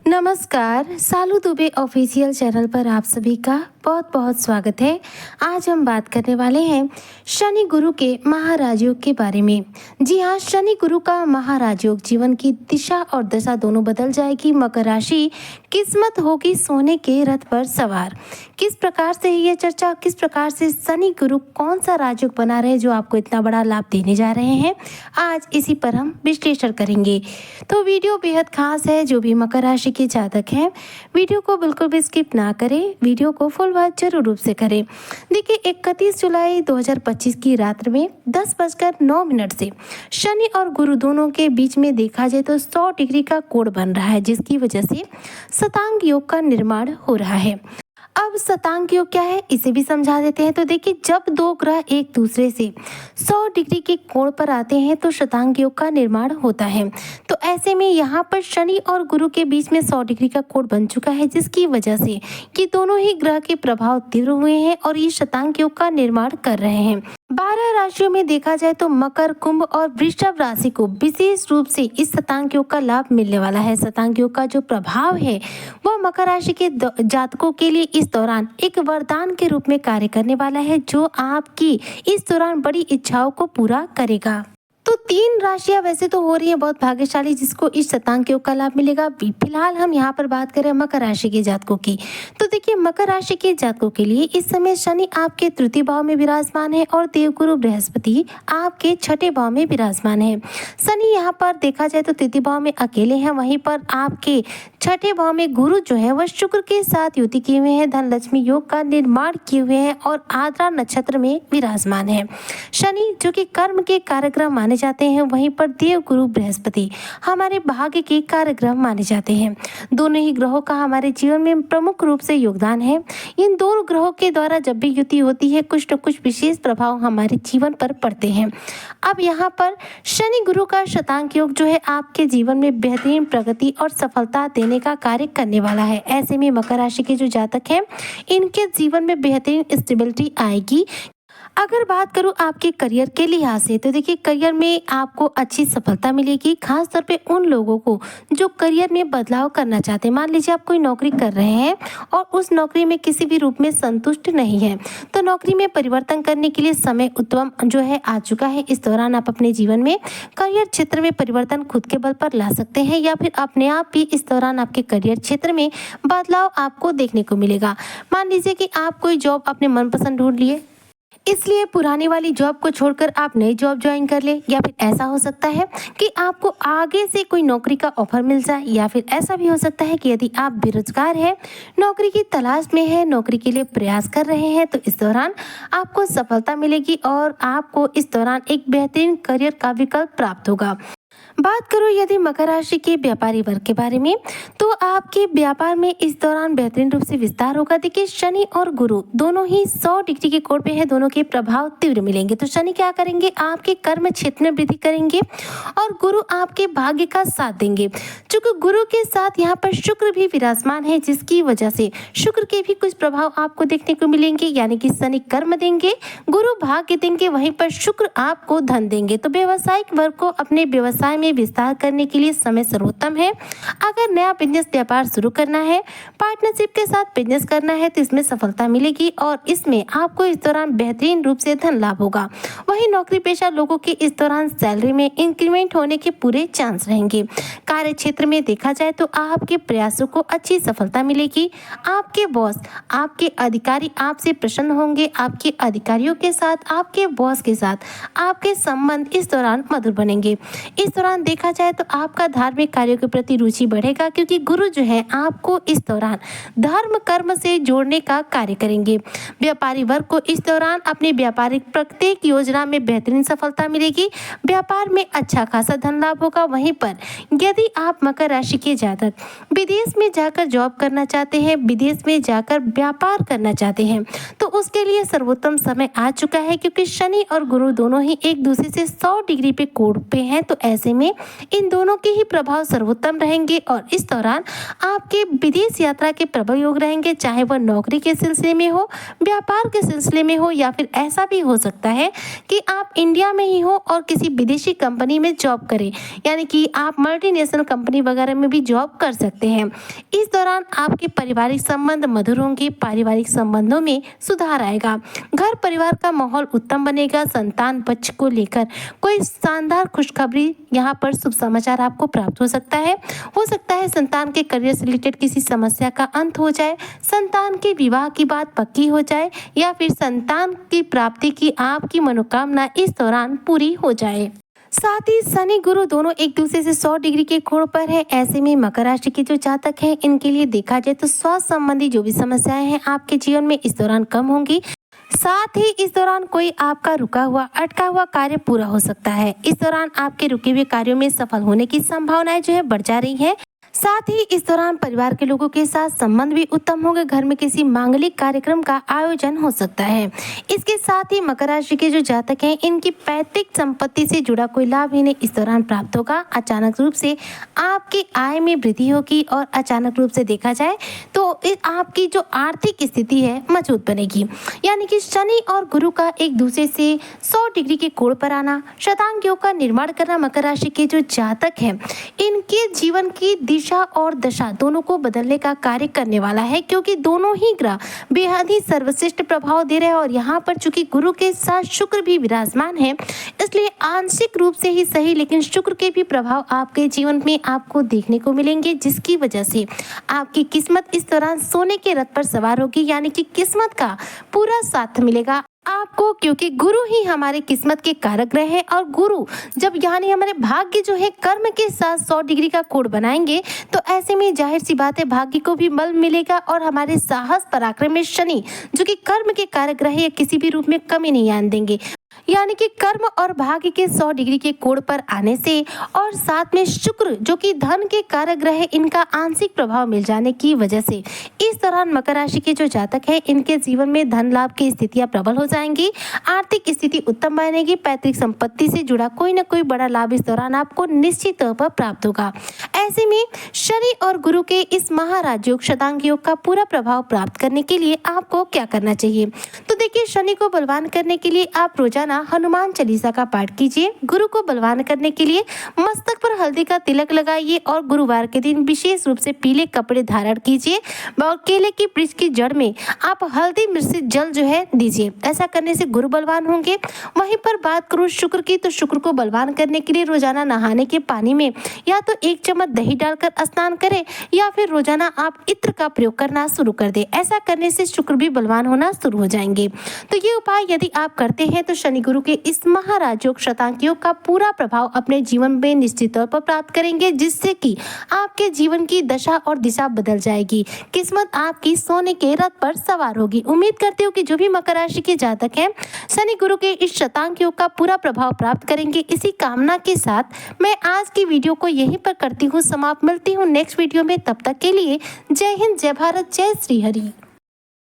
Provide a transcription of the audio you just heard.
नमस्कार, सालू Dubey official channel पर आप सभी का बहुत बहुत स्वागत है। आज हम बात करने वाले हैं शनि गुरु के महाराजयोग के बारे में। जी हाँ, शनि गुरु का महाराजयोग जीवन की दिशा और दशा दोनों बदल जाएगी। मकर राशि किस्मत होगी सोने के रथ पर सवार। किस प्रकार से ये चर्चा, किस प्रकार से शनि गुरु कौन सा राजयोग बना रहे हैं जो आपको इतना बड़ा लाभ देने जा रहे हैं, आज इसी पर हम विश्लेषण करेंगे। तो वीडियो बेहद खास है। जो भी मकर राशि के जातक हैं, वीडियो को बिल्कुल भी स्किप ना करें, वीडियो को फुल वॉच जरूर रूप से करें। देखिए, 31 जुलाई 2025 की रात में 10:09 से शनि और गुरु दोनों के बीच में देखा जाए तो 100 डिग्री का कोण बन रहा है, जिसकी वजह से शतांग योग का निर्माण हो रहा है। अब शतांग योग क्या है, इसे भी समझा देते हैं। तो देखिए, जब दो ग्रह एक दूसरे से 100 डिग्री के कोण पर आते हैं तो शतांग योग का निर्माण होता है। तो ऐसे में यहाँ पर शनि और गुरु के बीच में 100 डिग्री का कोण बन चुका है, जिसकी वजह से कि दोनों ही ग्रह के प्रभाव तीव्र हुए हैं और ये शतांग योग का निर्माण कर रहे हैं। 12 राशियों में देखा जाए तो मकर, कुंभ और वृषभ राशि को विशेष रूप से इस शतांग योग का लाभ मिलने वाला है। शतांग योग का जो प्रभाव है वह मकर राशि के जातकों के लिए इस दौरान एक वरदान के रूप में कार्य करने वाला है, जो आपकी इस दौरान बड़ी इच्छाओं को पूरा करेगा। तो 3 राशियां वैसे तो हो रही है बहुत भाग्यशाली, जिसको इस शतांग योग का लाभ मिलेगा। फिलहाल हम यहाँ पर बात करें मकर राशि के जातकों की। तो देखिए, मकर राशि के जातकों के लिए इस समय शनि आपके तृतीय भाव में विराजमान है और देवगुरु बृहस्पति आपके छठे भाव में विराजमान है। शनि यहाँ पर देखा जाए तो तृतीय भाव में अकेले हैं, वहीं पर आपके छठे भाव में गुरु जो है वह शुक्र के साथ युति किए हुए हैं, धन लक्ष्मी योग का निर्माण किए हुए हैं और आद्रा नक्षत्र में विराजमान है। शनि जो कि कर्म के कार्यक्रम माने जाते हैं, वहीं पर देव गुरु बृहस्पति हमारे भाग्य के कार्यक्रम माने जाते हैं। दोनों ही ग्रहों का हमारे जीवन में प्रमुख रूप से योगदान है। इन दोनों ग्रहों के द्वारा जब भी युति होती है, कुछ न कुछ विशेष प्रभाव हमारे जीवन पर पड़ते हैं। अब यहाँ पर शनि गुरु का शतांग योग जो है आपके जीवन में बेहतरीन प्रगति और सफलता देने का कार्य करने वाला है। ऐसे में मकर राशि के जो जातक हैं, इनके जीवन में बेहतरीन स्टेबिलिटी आएगी। अगर बात करूं आपके करियर के लिहाज से, तो देखिए, करियर में आपको अच्छी सफलता मिलेगी, खास तौर पे उन लोगों को जो करियर में बदलाव करना चाहते हैं। मान लीजिए आप कोई नौकरी कर रहे हैं और उस नौकरी में किसी भी रूप में संतुष्ट नहीं है, तो नौकरी में परिवर्तन करने के लिए समय उत्तम जो है आ चुका है। इस दौरान आप अपने जीवन में करियर क्षेत्र में परिवर्तन खुद के बल पर ला सकते हैं, या फिर अपने आप भी इस दौरान आपके करियर क्षेत्र में बदलाव आपको देखने को मिलेगा। मान लीजिए कि आप कोई जॉब अपने मनपसंद ढूंढ लिए, इसलिए पुरानी वाली जॉब को छोड़कर आप नई जॉब ज्वाइन कर ले, या फिर ऐसा हो सकता है कि आपको आगे से कोई नौकरी का ऑफर मिल जाए, या फिर ऐसा भी हो सकता है कि यदि आप बेरोजगार हैं, नौकरी की तलाश में हैं, नौकरी के लिए प्रयास कर रहे हैं, तो इस दौरान आपको सफलता मिलेगी और आपको इस दौरान एक बेहतरीन करियर का विकल्प प्राप्त होगा। बात करूं यदि मकर राशि के व्यापारी वर्ग के बारे में, तो आपके व्यापार में इस दौरान बेहतरीन रूप से विस्तार होगा। देखिए, शनि और गुरु दोनों ही 100 डिग्री के कोण पे है, दोनों के प्रभाव तीव्र मिलेंगे। तो शनि क्या करेंगे, आपके कर्म क्षेत्र में वृद्धि करेंगे और गुरु आपके भाग्य का साथ देंगे। चूंकि गुरु के साथ यहाँ पर शुक्र भी विराजमान है, जिसकी वजह से शुक्र के भी कुछ प्रभाव आपको देखने को मिलेंगे। यानी कि शनि कर्म देंगे, गुरु भाग्य देंगे, वहीं पर शुक्र आपको धन देंगे। तो व्यवसायिक वर्ग को अपने व्यवसाय में विस्तार करने के लिए समय सर्वोत्तम है। अगर नया बिजनेस व्यापार शुरू करना है, पार्टनरशिप के साथ बिजनेस करना है, तो इसमें सफलता मिलेगी और इसमें आपको इस दौरान बेहतरीन रूप से धन लाभ होगा। वहीं नौकरी पेशा लोगों के इस दौरान सैलरी में इंक्रीमेंट होने के पूरे चांस रहेंगे। कार्य क्षेत्र में देखा जाए तो आपके प्रयासों को अच्छी सफलता मिलेगी। आपके बॉस, आपके अधिकारी आपसे प्रसन्न होंगे। आपके अधिकारियों के साथ, आपके बॉस के साथ आपके संबंध इस दौरान मधुर बनेंगे। इस दौरान देखा जाए तो आपका धार्मिक कार्यों के प्रति रुचि बढ़ेगा, क्योंकि गुरु जो है आपको इस दौरान धर्म कर्म से जोड़ने का कार्य करेंगे। व्यापारी वर्ग को इस दौरान अपनी व्यापारिक प्रत्येक योजना में बेहतरीन सफलता मिलेगी। व्यापार में अच्छा खासा धन लाभ होगा। वहीं पर यदि आप मकर राशि के जातक विदेश में जाकर जॉब करना चाहते हैं, विदेश में जाकर व्यापार करना चाहते हैं, तो उसके लिए सर्वोत्तम समय आ चुका है, क्योंकि शनि और गुरु दोनों ही एक दूसरे से 100 डिग्री पे कोण पे हैं। तो ऐसे में में इन दोनों के ही प्रभाव सर्वोत्तम रहेंगे और इस दौरान आपके विदेश यात्रा के प्रबल योग रहेंगे, चाहे वह नौकरी के सिलसिले में हो, व्यापार के सिलसिले में हो, या फिर ऐसा भी हो सकता है कि आप इंडिया में ही हो और किसी विदेशी कंपनी में जॉब करें, यानी कि आप मल्टीनेशनल कंपनी वगैरह में भी जॉब कर सकते हैं। इस दौरान आपके पारिवारिक संबंध मधुर होंगे, पारिवारिक संबंधों में सुधार आएगा, घर परिवार का माहौल उत्तम बनेगा। संतान पक्ष को लेकर कोई शानदार खुशखबरी, यहाँ पर शुभ समाचार आपको प्राप्त हो सकता है संतान के करियर से रिलेटेड किसी समस्या का अंत हो जाए, संतान के विवाह की बात पक्की हो जाए, या फिर संतान की प्राप्ति की आपकी मनोकामना इस दौरान पूरी हो जाए। साथ ही शनि गुरु दोनों एक दूसरे से 100 डिग्री के कोण पर है। ऐसे में मकर राशि के जो जातक हैं, इनके लिए देखा जाए तो स्वास्थ्य संबंधी जो भी समस्याएं हैं आपके जीवन में इस दौरान कम होंगी। साथ ही इस दौरान कोई आपका रुका हुआ अटका हुआ कार्य पूरा हो सकता है। इस दौरान आपके रुके हुए कार्यों में सफल होने की संभावनाएं जो है बढ़ जा रही है। साथ ही इस दौरान परिवार के लोगों के साथ संबंध भी उत्तम होंगे, घर में किसी मांगलिक कार्यक्रम का आयोजन हो सकता है। इसके साथ ही मकर राशि के जो जातक हैं, इनकी पैतृक संपत्ति से जुड़ा कोई लाभ इन्हें इस दौरान प्राप्त होगा। अचानक रूप से आपकी आय में वृद्धि होगी और अचानक रूप से देखा जाए तो आपकी जो आर्थिक स्थिति है मजबूत बनेगी। यानी कि शनि और गुरु का एक दूसरे से 100 डिग्री के कोण पर आना, शतांग योग का निर्माण करना मकर राशि के जो जातक हैं, इनके जीवन की दिशा और दशा दोनों को बदलने का कार्य करने वाला है, क्योंकि दोनों ही ग्रह बेहद ही सर्वश्रेष्ठ प्रभाव दे रहे हैं। और यहाँ पर चूंकि गुरु के साथ शुक्र भी विराजमान है, इसलिए आंशिक रूप से ही सही लेकिन शुक्र के भी प्रभाव आपके जीवन में आपको देखने को मिलेंगे, जिसकी वजह से आपकी किस्मत इस दौरान सोने के रथ पर सवार होगी। यानी कि किस्मत का पूरा साथ मिलेगा आपको, क्योंकि गुरु ही हमारे किस्मत के कारक ग्रह है। और गुरु जब यानी हमारे भाग्य जो है कर्म के साथ 100 डिग्री का कोण बनाएंगे, तो ऐसे में जाहिर सी बात है भाग्य को भी बल मिलेगा और हमारे साहस पराक्रम में शनि जो कि कर्म के कारक ग्रह है, किसी भी रूप में कमी नहीं आने देंगे। यानी कि कर्म और भाग्य के 100 डिग्री के कोण पर आने से और साथ में शुक्र जो कि धन के कारक ग्रह है, इनका आंशिक प्रभाव मिल जाने की वजह से इस दौरान मकर राशि के जो जातक है, इनके जीवन में धन लाभ की स्थितियां प्रबल हो जाएंगी, आर्थिक स्थिति उत्तम बनेगी, पैतृक संपत्ति से जुड़ा कोई न कोई बड़ा लाभ इस दौरान आपको निश्चित तौर पर प्राप्त होगा। ऐसे में शनि और गुरु के इस महाराज योग शतांग योग का पूरा प्रभाव प्राप्त करने के लिए आपको क्या करना चाहिए? तो देखिए, शनि को बलवान करने के लिए आप रोजाना हनुमान चालीसा का पाठ कीजिए। गुरु को बलवान करने के लिए मस्तक पर हल्दी का तिलक लगाइए और गुरुवार के दिन विशेष रूप से पीले कपड़े धारण कीजिए और केले की वृक्ष की जड़ में आप हल्दी मिश्रित जल जो है दीजिए। ऐसा करने से गुरु बलवान होंगे। वहीं पर बात करूं शुक्र की, तो शुक्र को बलवान करने के लिए रोजाना नहाने के पानी में या तो 1 चम्मच दही डालकर स्नान करें या फिर रोजाना आप इत्र का प्रयोग करना शुरू कर दें। ऐसा करने से शुक्र भी बलवान होना शुरू हो जाएंगे। तो ये उपाय यदि आप करते हैं तो शनि गुरु के इस महाराज योग शतांग योग का पूरा प्रभाव अपने जीवन में निश्चित तौर पर प्राप्त करेंगे, जिससे कि आपके जीवन की दशा और दिशा बदल जाएगी, किस्मत आपकी सोने के रथ पर सवार होगी। उम्मीद करते हो कि जो भी मकर राशि के जातक हैं, शनि गुरु के इस शतांग योग का पूरा प्रभाव प्राप्त करेंगे। इसी कामना के साथ मैं आज की वीडियो को यहीं पर करती हूँ समाप्त। मिलती हूँ नेक्स्ट वीडियो में, तब तक के लिए जय हिंद, जय भारत, जय श्री हरि।